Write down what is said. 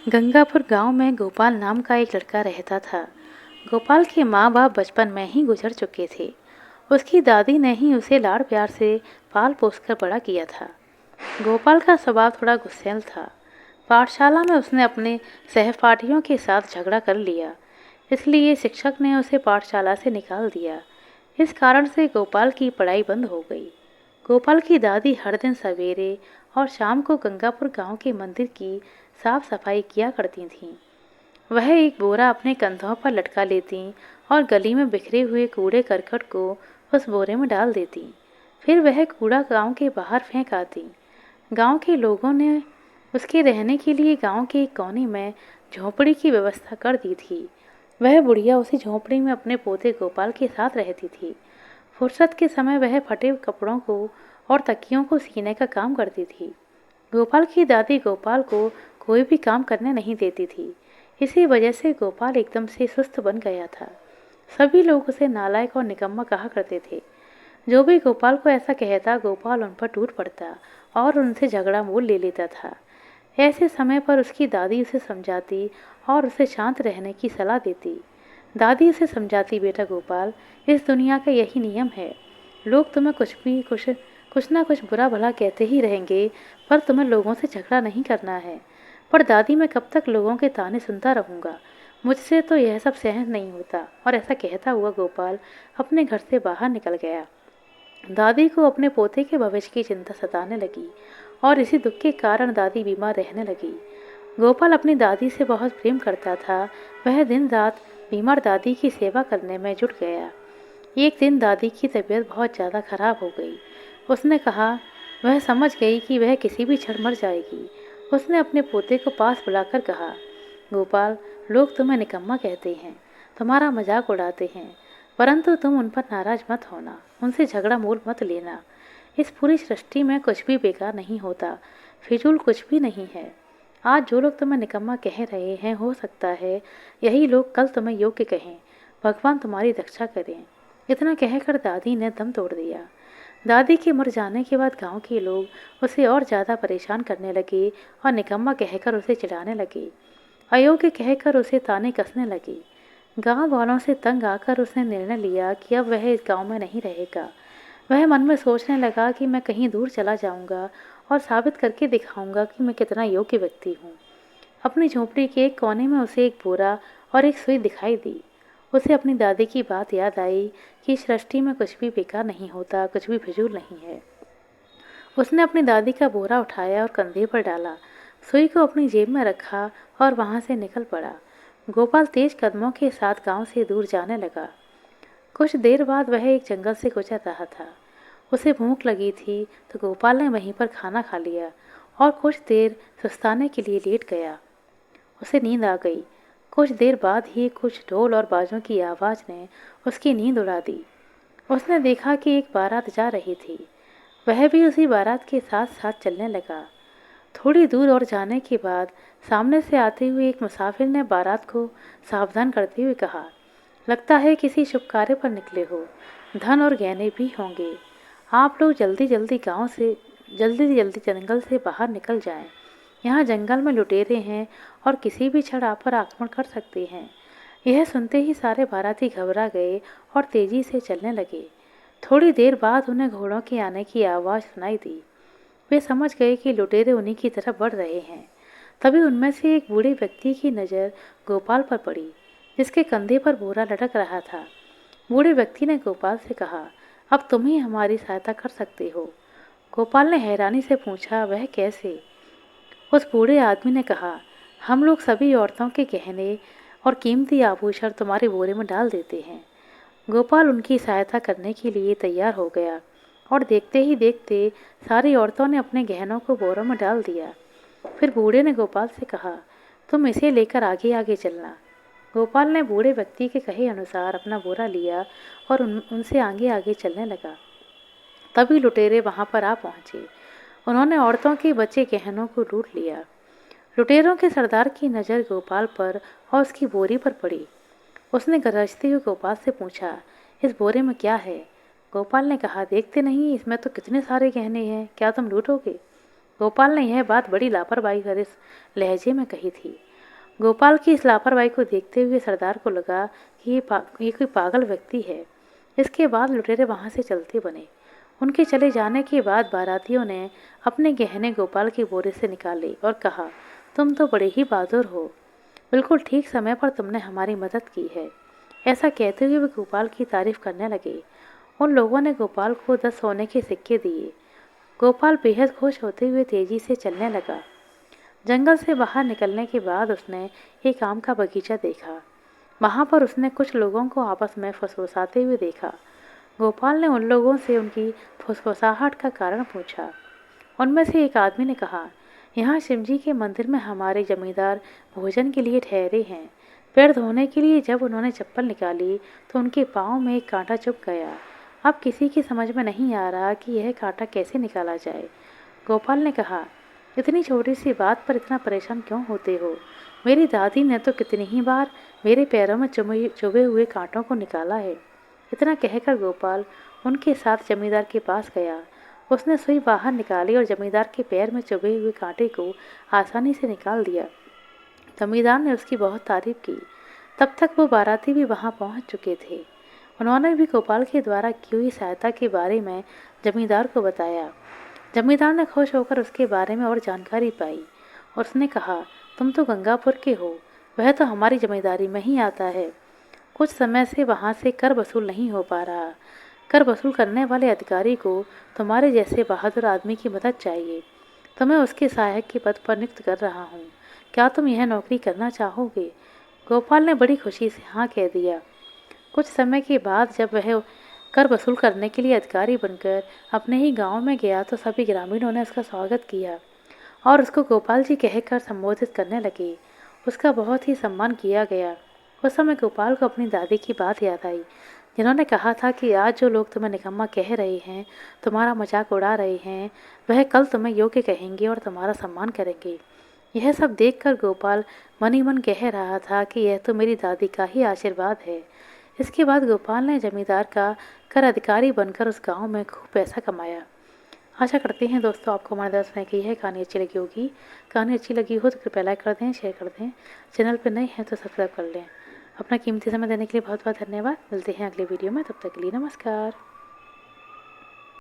गंगापुर गांव में गोपाल नाम का एक लड़का रहता था। गोपाल के माँ बाप बचपन में ही गुजर चुके थे। उसकी दादी ने ही उसे लाड़ प्यार से पाल पोस कर बड़ा किया था। गोपाल का स्वभाव थोड़ा गुस्सैल था। पाठशाला में उसने अपने सहपाठियों के साथ झगड़ा कर लिया, इसलिए शिक्षक ने उसे पाठशाला से निकाल दिया। इस कारण से गोपाल की पढ़ाई बंद हो गई। गोपाल की दादी हर दिन सवेरे और शाम को गंगापुर गांव के मंदिर की साफ सफाई किया करती थीं। वह एक बोरा अपने कंधों पर लटका लेती और गली में बिखरे हुए कूड़े करकट को उस बोरे में डाल देती। फिर वह कूड़ा गांव के बाहर फेंक आती। गांव के लोगों ने उसके रहने के लिए गांव के एक कोने में झोंपड़ी की व्यवस्था कर दी थी। वह बुढ़िया उसी झोंपड़ी में अपने पोते गोपाल के साथ रहती थी। फुर्सत के समय वह फटे कपड़ों को और तकियों को सीने का काम करती थी। गोपाल की दादी गोपाल को कोई भी काम करने नहीं देती थी। इसी वजह से गोपाल एकदम से सुस्त बन गया था। सभी लोग उसे नालायक और निकम्मा कहा करते थे। जो भी गोपाल को ऐसा कहता, गोपाल उन पर टूट पड़ता और उनसे झगड़ा मोल ले लेता था। ऐसे समय पर उसकी दादी उसे समझाती और उसे शांत रहने की सलाह देती। दादी उसे समझाती, बेटा गोपाल, इस दुनिया का यही नियम है। लोग तुम्हें कुछ ना कुछ बुरा भला कहते ही रहेंगे, पर तुम्हें लोगों से झगड़ा नहीं करना है। पर दादी, मैं कब तक लोगों के ताने सुनता रहूँगा? मुझसे तो यह सब सहन नहीं होता। और ऐसा कहता हुआ गोपाल अपने घर से बाहर निकल गया। दादी को अपने पोते के भविष्य की चिंता सताने लगी और इसी दुख के कारण दादी बीमार रहने लगी। गोपाल अपनी दादी से बहुत प्रेम करता था। वह दिन रात बीमार दादी की सेवा करने में जुट गया। एक दिन दादी की तबीयत बहुत ज़्यादा खराब हो गई। उसने कहा, वह समझ गई कि वह किसी भी क्षण मर जाएगी। उसने अपने पोते को पास बुलाकर कहा, गोपाल, लोग तुम्हें निकम्मा कहते हैं, तुम्हारा मजाक उड़ाते हैं, परंतु तुम उन पर नाराज मत होना, उनसे झगड़ा मोल मत लेना। इस पूरी सृष्टि में कुछ भी बेकार नहीं होता, फिजूल कुछ भी नहीं है। आज जो लोग तुम्हें निकम्मा कह रहे हैं, हो सकता है यही लोग कल तुम्हें योग्य कहें। भगवान तुम्हारी रक्षा करें। इतना कहकर दादी ने दम तोड़ दिया। दादी के मर जाने के बाद गांव के लोग उसे और ज़्यादा परेशान करने लगे और निकम्मा कहकर उसे चिढ़ाने लगे। अयोग्य कहकर उसे ताने कसने लगे। गांव वालों से तंग आकर उसने निर्णय लिया कि अब वह इस गांव में नहीं रहेगा। वह मन में सोचने लगा कि मैं कहीं दूर चला जाऊंगा और साबित करके दिखाऊंगा कि मैं कितना योग्य व्यक्ति हूँ। अपनी झोंपड़ी के एक कोने में उसे एक बोरा और एक सुई दिखाई दी। उसे अपनी दादी की बात याद आई कि सृष्टि में कुछ भी बेकार नहीं होता, कुछ भी फिजूल नहीं है। उसने अपनी दादी का बोरा उठाया और कंधे पर डाला, सुई को अपनी जेब में रखा और वहां से निकल पड़ा। गोपाल तेज कदमों के साथ गांव से दूर जाने लगा। कुछ देर बाद वह एक जंगल से गुजर रहा था। उसे भूख लगी थी तो गोपाल ने वहीं पर खाना खा लिया और कुछ देर सुस्ताने के लिए लेट गया। उसे नींद आ गई। कुछ देर बाद ही कुछ ढोल और बाजों की आवाज़ ने उसकी नींद उड़ा दी। उसने देखा कि एक बारात जा रही थी। वह भी उसी बारात के साथ साथ चलने लगा। थोड़ी दूर और जाने के बाद सामने से आते हुए एक मुसाफिर ने बारात को सावधान करते हुए कहा, लगता है किसी शुभ कार्य पर निकले हो, धन और गहने भी होंगे। आप लोग जल्दी जल्दी जंगल से बाहर निकल जाएं। यहाँ जंगल में लुटेरे हैं और किसी भी क्षण आप पर आक्रमण कर सकते हैं। यह सुनते ही सारे बाराती घबरा गए और तेजी से चलने लगे। थोड़ी देर बाद उन्हें घोड़ों के आने की आवाज़ सुनाई दी। वे समझ गए कि लुटेरे उन्हीं की तरफ बढ़ रहे हैं। तभी उनमें से एक बूढ़े व्यक्ति की नज़र गोपाल पर पड़ी, जिसके कंधे पर बोरा लटक रहा था। बूढ़े व्यक्ति ने गोपाल से कहा, अब तुम ही हमारी सहायता कर सकते हो। गोपाल ने हैरानी से पूछा, वह कैसे? उस बूढ़े आदमी ने कहा, हम लोग सभी औरतों के गहने और कीमती आभूषण तुम्हारे बोरे में डाल देते हैं। गोपाल उनकी सहायता करने के लिए तैयार हो गया और देखते ही देखते सारी औरतों ने अपने गहनों को बोरों में डाल दिया। फिर बूढ़े ने गोपाल से कहा, तुम इसे लेकर आगे आगे चलना। गोपाल ने बूढ़े व्यक्ति के कहे अनुसार अपना बोरा लिया और उनसे आगे आगे चलने लगा। तभी लुटेरे वहां पर आ पहुंचे। उन्होंने औरतों के बचे गहनों को लूट लिया। लुटेरों के सरदार की नज़र गोपाल पर और उसकी बोरी पर पड़ी। उसने गरजते हुए गोपाल से पूछा, इस बोरे में क्या है? गोपाल ने कहा, देखते नहीं इसमें तो कितने सारे गहने हैं, क्या तुम लूटोगे? गोपाल ने यह बात बड़ी लापरवाही भरे लहजे में कही थी। गोपाल की इस लापरवाही को देखते हुए सरदार को लगा कि ये कोई पागल व्यक्ति है। इसके बाद लुटेरे वहाँ से चलते बने। उनके चले जाने के बाद बारातियों ने अपने गहने गोपाल के बोरे से निकाले और कहा, तुम तो बड़े ही बहादुर हो, बिल्कुल ठीक समय पर तुमने हमारी मदद की है। ऐसा कहते हुए वे गोपाल की तारीफ करने लगे। उन लोगों ने गोपाल को 10 सोने के सिक्के दिए। गोपाल बेहद खुश होते हुए तेजी से चलने लगा। जंगल से बाहर निकलने के बाद उसने एक आम का बगीचा देखा। वहाँ पर उसने कुछ लोगों को आपस में फुसफुसाते हुए देखा। गोपाल ने उन लोगों से उनकी फुसफुसाहट का कारण पूछा। उनमें से एक आदमी ने कहा, यहाँ शिवजी के मंदिर में हमारे जमींदार भोजन के लिए ठहरे हैं। पैर धोने के लिए जब उन्होंने चप्पल निकाली तो उनके पाँव में एक कांटा चुभ गया। अब किसी की समझ में नहीं आ रहा कि यह कांटा कैसे निकाला जाए। गोपाल ने कहा, इतनी छोटी सी बात पर इतना परेशान क्यों होते हो? मेरी दादी ने तो कितनी ही बार मेरे पैरों में चुभे हुए कांटों को निकाला है। इतना कहकर गोपाल उनके साथ जमींदार के पास गया। उसने सुई बाहर निकाली और जमींदार के पैर में चुभे हुए कांटे को आसानी से निकाल दिया। जमींदार ने उसकी बहुत तारीफ की। तब तक वो बाराती भी वहाँ पहुँच चुके थे। उन्होंने भी गोपाल के द्वारा की हुई सहायता के बारे में जमींदार को बताया। जमींदार ने खुश होकर उसके बारे में और जानकारी पाई और उसने कहा, तुम तो गंगापुर के हो, वह तो हमारी जमींदारी में ही आता है। कुछ समय से वहाँ से कर वसूल नहीं हो पा रहा। कर वसूल करने वाले अधिकारी को तुम्हारे जैसे बहादुर आदमी की मदद चाहिए। तुम्हें उसके सहायक के पद पर नियुक्त कर रहा हूँ। क्या तुम यह नौकरी करना चाहोगे? गोपाल ने बड़ी खुशी से हाँ कह दिया। कुछ समय के बाद जब वह कर वसूल करने के लिए अधिकारी बनकर अपने ही गांव में गया तो सभी ग्रामीणों ने उसका स्वागत किया और उसको गोपाल जी कहकर संबोधित करने लगे। उसका बहुत ही सम्मान किया गया। उस समय गोपाल को अपनी दादी की बात याद आई, जिन्होंने कहा था कि आज जो लोग तुम्हें निकम्मा कह रहे हैं, तुम्हारा मजाक उड़ा रहे हैं, वह कल तुम्हें योग्य कहेंगे और तुम्हारा सम्मान करेंगे। यह सब देखकर गोपाल मन ही मन कह रहा था कि यह तो मेरी दादी का ही आशीर्वाद है। इसके बाद गोपाल ने जमींदार का कर अधिकारी बनकर उस गांव में खूब पैसा कमाया। आशा करते हैं दोस्तों आपको हमारे द्वारा सुनाई गई है कहानी अच्छी लगी होगी। कहानी अच्छी लगी हो तो कृपया लाइक कर दें, शेयर कर दें। चैनल पर नए हैं तो सब्सक्राइब कर लें। अपना कीमती समय देने के लिए बहुत बहुत धन्यवाद। मिलते हैं अगले वीडियो में, तब तक के लिए नमस्कार।